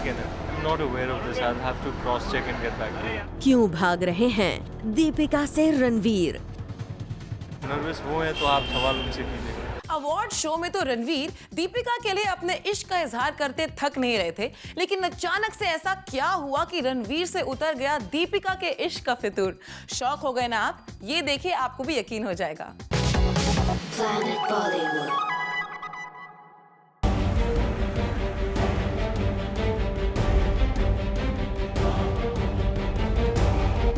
in it. I'm not aware of this. I'll have to cross check and get back to you. क्यों भाग रहे हैं दीपिका से Ranveer? Nervous वो है तो आप सवाल उनसे कीजिए। अवार्ड शो में तो रणवीर दीपिका के लिए अपने इश्क का इजहार करते थक नहीं रहे थे, लेकिन अचानक से ऐसा क्या हुआ कि रणवीर से उतर गया दीपिका के इश्क का फितूर? शौक हो गए ना आप? ये देखिए, आपको भी यकीन हो जाएगा।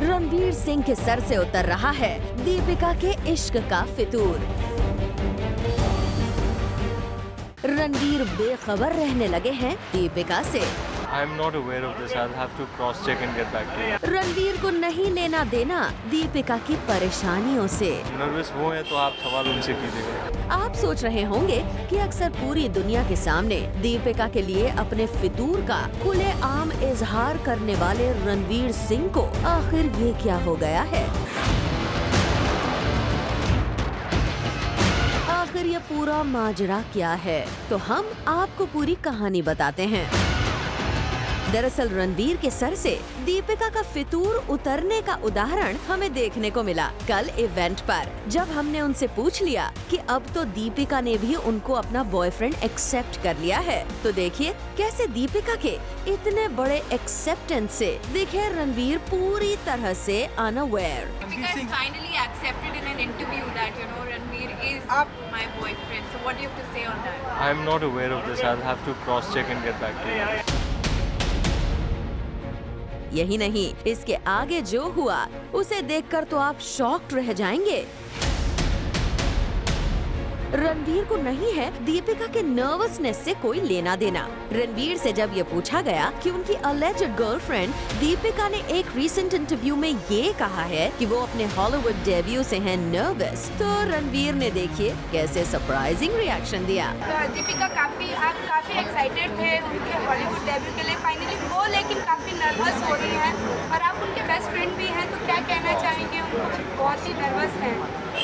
रणवीर सिंह के सर से उतर रहा है दीपिका के इश्क का फितूर। रणवीर बेखबर रहने लगे हैं दीपिका से। I'm not aware of this. I'll have to cross check and get back to you. Ranveer को नहीं लेना देना दीपिका की परेशानियों से। नर्वस वो है तो आप सवाल उनसे कीजिएगा। आप सोच रहे होंगे कि अक्सर पूरी दुनिया के सामने दीपिका के लिए अपने फितूर का खुलेआम इजहार करने वाले रणवीर सिंह को आखिर ये क्या हो गया है? आखिर ये पूरा माजरा क्या है? तो हम आपको पूरी कहानी बताते हैं। दरअसल रणवीर के सर से दीपिका का फितूर उतरने का उदाहरण हमें देखने को मिला कल इवेंट पर, जब हमने उनसे पूछ लिया कि अब तो दीपिका ने भी उनको अपना बॉयफ्रेंड एक्सेप्ट कर लिया है। तो देखिए कैसे दीपिका के इतने बड़े एक्सेप्टेंस से दिखे रणवीर पूरी तरह से unaware. Finally accepted in an interview that Ranveer is my boyfriend. So what do you have to say on that? I'm not aware of this. I'll have to cross check and get back to you. यही नहीं, इसके आगे जो हुआ उसे देखकर तो आप शॉक्ड रह जाएंगे। रणवीर को नहीं है दीपिका के नर्वसनेस से कोई लेना देना। रणवीर से जब ये पूछा गया कि उनकी अलेज्ड गर्लफ्रेंड दीपिका ने एक रीसेंट इंटरव्यू में ये कहा है कि वो अपने हॉलीवुड डेब्यू से हैं नर्वस, तो रणवीर ने देखिए कैसे सरप्राइजिंग रिएक्शन दिया। दीपिका काफी एक्साइटेड थे उनके हॉलीवुड डेब्यू के लिए फाइनली वो, लेकिन काफी नर्वस हो रही हैं और आप उनके बेस्ट फ्रेंड भी हैं, तो क्या कहना चाहेंगे? उनको बहुत ही नर्वस हैं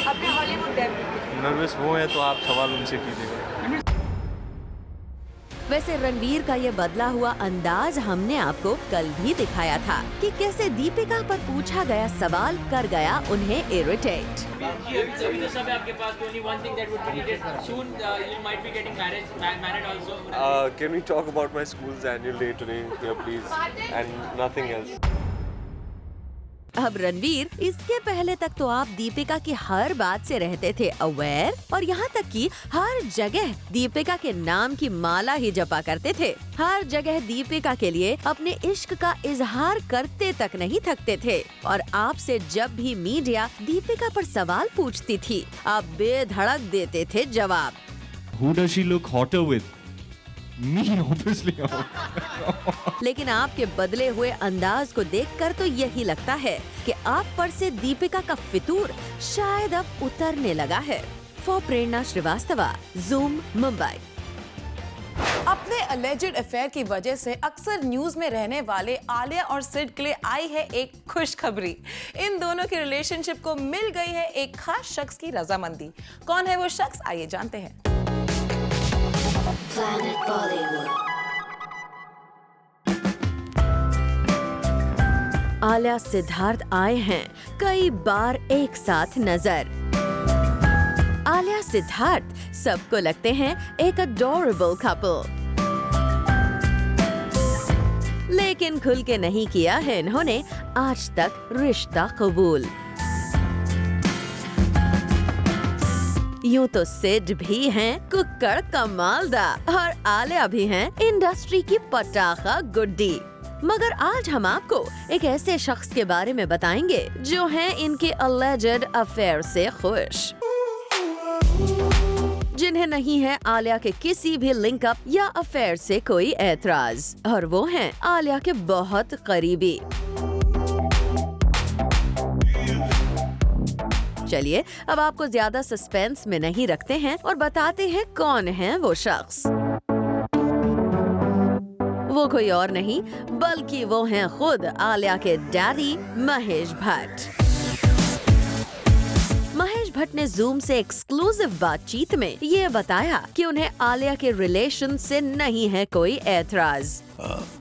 अपने हॉलीवुड डेब्यू। नर्वस वो है तो आप सवाल उनसे कीजिएगा। वैसे रणवीर का ये बदला हुआ अंदाज हमने आपको कल भी दिखाया था कि कैसे दीपिका पर पूछा गया सवाल कर गया उन्हें irritate. Can we talk about my school's annual day today here, please, and nothing else? अब रणवीर, इसके पहले तक तो आप दीपिका की हर बात से रहते थे अवेयर, और यहाँ तक कि हर जगह दीपिका के नाम की माला ही जपा करते थे। हर जगह दीपिका के लिए अपने इश्क का इजहार करते तक नहीं थकते थे, और आपसे जब भी मीडिया दीपिका पर सवाल पूछती थी आप बेधड़क देते थे जवाब। Who does she look hotter with? Me, obviously. लेकिन आपके बदले हुए अंदाज को देखकर तो यही लगता है कि आप पर से दीपिका का फितूर शायद अब उतरने लगा है। For Prerna Srivastava, zoom, Mumbai. अपने अलेज्ड अफेयर की वजह से अक्सर न्यूज में रहने वाले आलिया और सिड के लिए आई है एक खुशखबरी। इन दोनों के रिलेशनशिप को मिल गई है एक खास शख्स की रजामंदी। कौन है वो शख्स, आइए जानते हैं। आलिया सिद्धार्थ आए हैं कई बार एक साथ नजर। आलिया सिद्धार्थ सबको लगते हैं एक अडोरेबल कपल, लेकिन खुल के नहीं किया है इन्होंने आज तक रिश्ता कबूल। यूं तो सिड भी हैं कुक्कड़ कमालदार और आलिया भी हैं इंडस्ट्री की पटाखा गुड्डी। मगर आज हम आपको एक ऐसे शख्स के बारे में बताएंगे जो हैं इनके अलेज्ड अफेयर से खुश, जिन्हें नहीं है आलिया के किसी भी लिंकअप या अफेयर से कोई एतराज, और वो हैं आलिया के बहुत करीबी। चलिए अब आपको ज्यादा सस्पेंस में नहीं रखते हैं और बताते हैं कौन है वो शख्स। वो कोई और नहीं बल्कि वो हैं खुद आलिया के डैडी महेश भट्ट। महेश भट्ट ने जूम से एक्सक्लूसिव बातचीत में ये बताया कि उन्हें आलिया के रिलेशन से नहीं है कोई एतराज।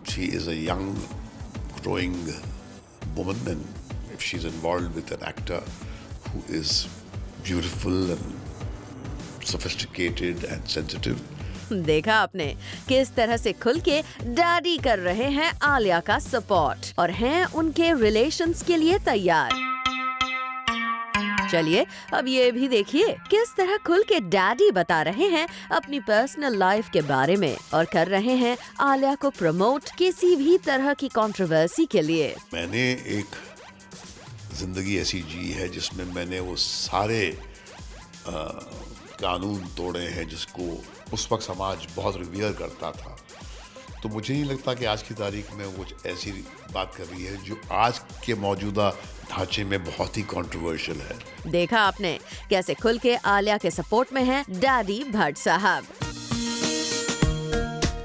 She is a young, growing woman, and if she's involved with an actor who is beautiful and sophisticated and sensitive, देखा आपने किस तरह से खुल के डैडी कर रहे हैं आलिया का सपोर्ट और हैं उनके रिलेशंस के लिए तैयार। चलिए अब ये भी देखिए किस तरह खुल के डैडी बता रहे हैं अपनी पर्सनल लाइफ के बारे में और कर रहे हैं आलिया को प्रमोट किसी भी तरह की कंट्रोवर्सी के लिए। मैंने एक जिंदगी ऐसी जी है जिसमें मैंने वो सारे कानून तोड़े हैं जिसको उस वक्त समाज बहुत रिवियर करता था। तो मुझे नहीं लगता कि आज की तारीख में वो ऐसी बात कर रही है जो आज के मौजूदा ढांचे में बहुत ही कंट्रोवर्शियल है। देखा आपने कैसे खुल के आलिया के सपोर्ट में हैं डैडी भट्ट साहब।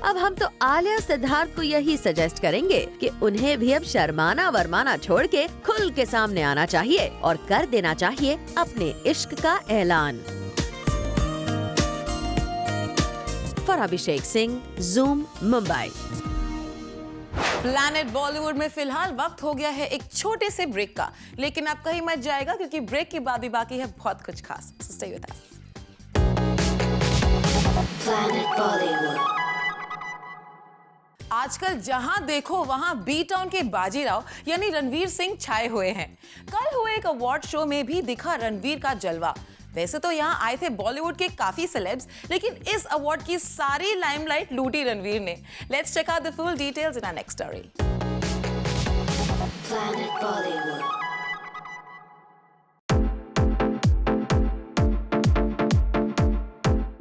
अब हम तो आलिया सिद्धार्थ को यही सजेस्ट करेंगे कि उन्हें भी अब शर्माना वरमाना छोड़ के खुल के सामने आना चाहिए और कर देना चाहिए अपने इश्क का ऐलान। For Abhishek Singh, zoom, Mumbai. Planet Bollywood में फिलहाल वक्त हो गया है एक छोटे से ब्रेक का, लेकिन आप कहीं मत जाएगा क्योंकि ब्रेक के बाद भी बाकी है बहुत कुछ खास। So stay with us. Planet Bollywood. आजकल जहां देखो वहां बी टाउन के बाजीराव यानी रणवीर सिंह छाए हुए हैं। कल हुए एक अवार्ड शो में भी दिखा रणवीर का जलवा। वैसे तो यहाँ आए थे बॉलीवुड के काफी सेलेब्स, लेकिन इस अवार्ड की सारी लाइमलाइट लूटी रणवीर ने। Let's check out the full details in our next story. Planet Bollywood.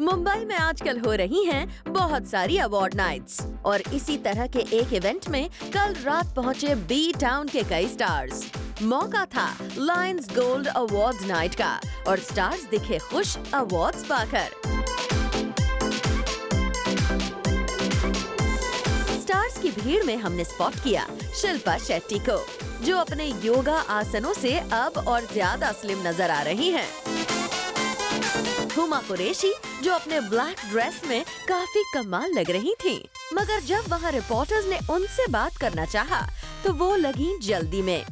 Mumbai में आजकल हो रही हैं बहुत सारी अवार्ड नाइट्स और इसी तरह के एक इवेंट में कल रात पहुंचे बी टाउन के कई स्टार्स। मौका था लायंस गोल्ड अवार्ड्स नाइट का और स्टार्स दिखे खुश अवार्ड्स पाकर। स्टार्स की भीड़ में हमने स्पॉट किया शिल्पा शेट्टी को, जो अपने योगा आसनों से अब और ज्यादा स्लिम नजर आ रही हैं। हुमा कुरैशी जो अपने ब्लैक ड्रेस में काफी कमाल लग रही थीं, मगर जब वहाँ रिपोर्टर्स ने उनसे बात करना चाहा तो वो लगी जल्दी में।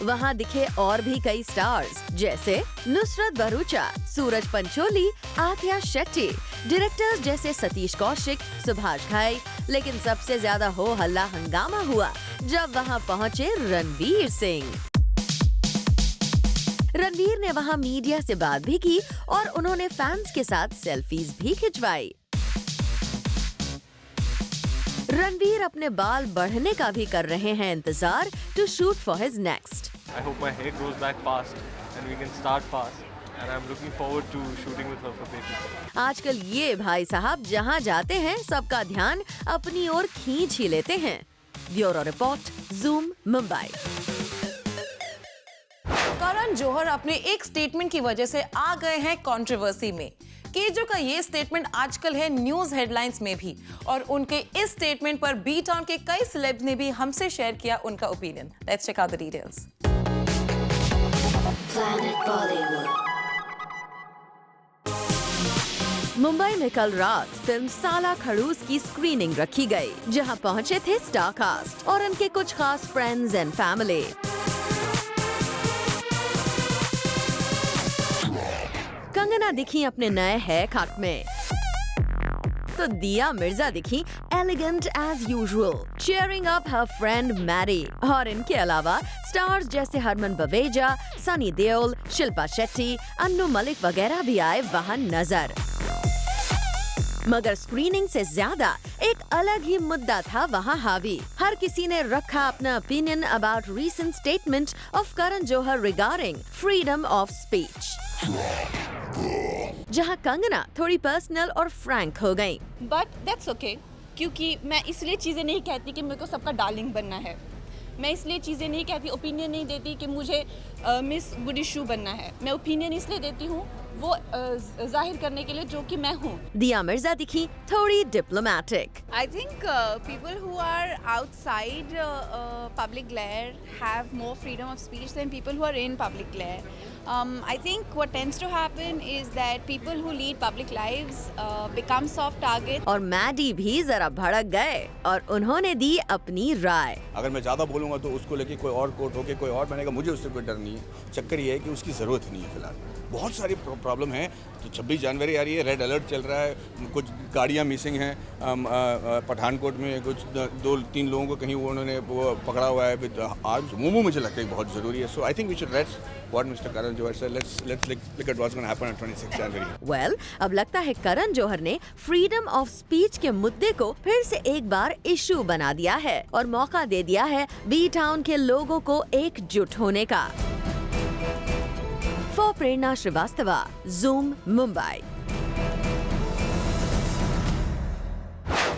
वहाँ दिखे और भी कई स्टार्स जैसे नुसरत भरूचा, सूरज पंचोली, आतिया शेट्टी, डायरेक्टर्स जैसे सतीश कौशिक, सुभाष घाई। लेकिन सबसे ज्यादा हो हल्ला हंगामा हुआ जब वहाँ पहुँचे रणवीर सिंह। रणवीर ने वहाँ मीडिया से बात भी की और उन्होंने फैंस के साथ सेल्फीज भी खिंचवाई। रणवीर अपने बाल बढ़ने का भी कर रहे हैं इंतजार to shoot for his next. I hope my hair grows back fast and we can start fast. And I'm looking forward to shooting with her for Baby. आजकल ये भाई साहब जहाँ जाते हैं सबका ध्यान अपनी ओर खींच ही लेते हैं। Bureau report, Zoom, Mumbai. Karan Johar अपने एक स्टेटमेंट की वजह से आ गए हैं कंट्रोवर्सी में। केजो का ये स्टेटमेंट आजकल है न्यूज हेडलाइंस में भी और उनके इस स्टेटमेंट पर बी टाउन के कई सेलेब्स ने भी हमसे शेयर किया उनका opinion. Let's check out the details. Mumbai में कल रात फिल्म साला खड़ूस की स्क्रीनिंग रखी गई, जहां पहुंचे थे स्टार कास्ट और उनके कुछ खास फ्रेंड्स एंड फैमिली। कंगना दिखी अपने नए हेयर कट में, तो दिया मिर्जा दिखी elegant as usual, cheering up her friend Mary. और इनके अलावा स्टार्स जैसे हरमन बवेजा, सनी देओल, शिल्पा शेट्टी, अन्नू मलिक वगैरह भी आए वहां नजर। मगर स्क्रीनिंग से ज्यादा एक अलग ही मुद्दा था वहाँ हावी। हर किसी ने रखा अपना opinion about recent statement of Karan Johar regarding freedom of speech, जहाँ कंगना थोड़ी पर्सनल और फ्रैंक हो गयी। बट दैट्स ओके, क्योंकि मैं इसलिए चीज़ें नहीं कहती कि मेरे को सबका डार्लिंग बनना है। मैं इसलिए चीज़ें नहीं कहती, ओपिनियन नहीं देती कि मुझे मिस बुडिशू बनना है। मैं ओपिनियन इसलिए देती हूँ वो जाहिर करने के लिए जो कि मैं हूँ। दिया मिर्जा दिखी थोड़ी diplomatic. I think people who are outside public glare have more freedom of speech than people who are in public glare. I think what tends to happen is that people who lead public lives become soft targets. और Maddie भी जरा भड़क गए और उन्होंने दी अपनी राय। अगर मैं ज़्यादा बोलूँगा तो उसको लेके कोई और कोर्ट होके कोई और बनेगा, मुझे उससे कोई डर नहीं है। चक्कर ये है कि उसकी ज़रूरत ही नहीं है फिलहाल। बहुत सारी प्रॉब्लम है। तो 26 जनवरी आ रही है, रेड अलर्ट चल रहा है, कुछ गाड़ियाँ मिसिंग हैं। पठानकोट में कुछ 2-3 लोगों को कहीं उन्होंने वो पकड़ा हुआ है विद आर्म्स। वो मुझे लगता है बहुत ज़रूरी है। So I think we should rest what Mr. Karan Johar said. Let's look at what's going to happen on 26 January. Well, अब लगता है करण जौहर ने फ्रीडम ऑफ स्पीच के मुद्दे को फिर से एक बार इशू बना दिया है और मौका दे दिया है बी टाउन के लोगों को एकजुट होने का। For Prerna Srivastava, Zoom, Mumbai.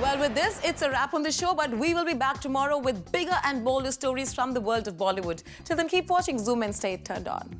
Well, with this, it's a wrap on the show, but we will be back tomorrow with bigger and bolder stories from the world of Bollywood. Till then, keep watching Zoom and stay turned on.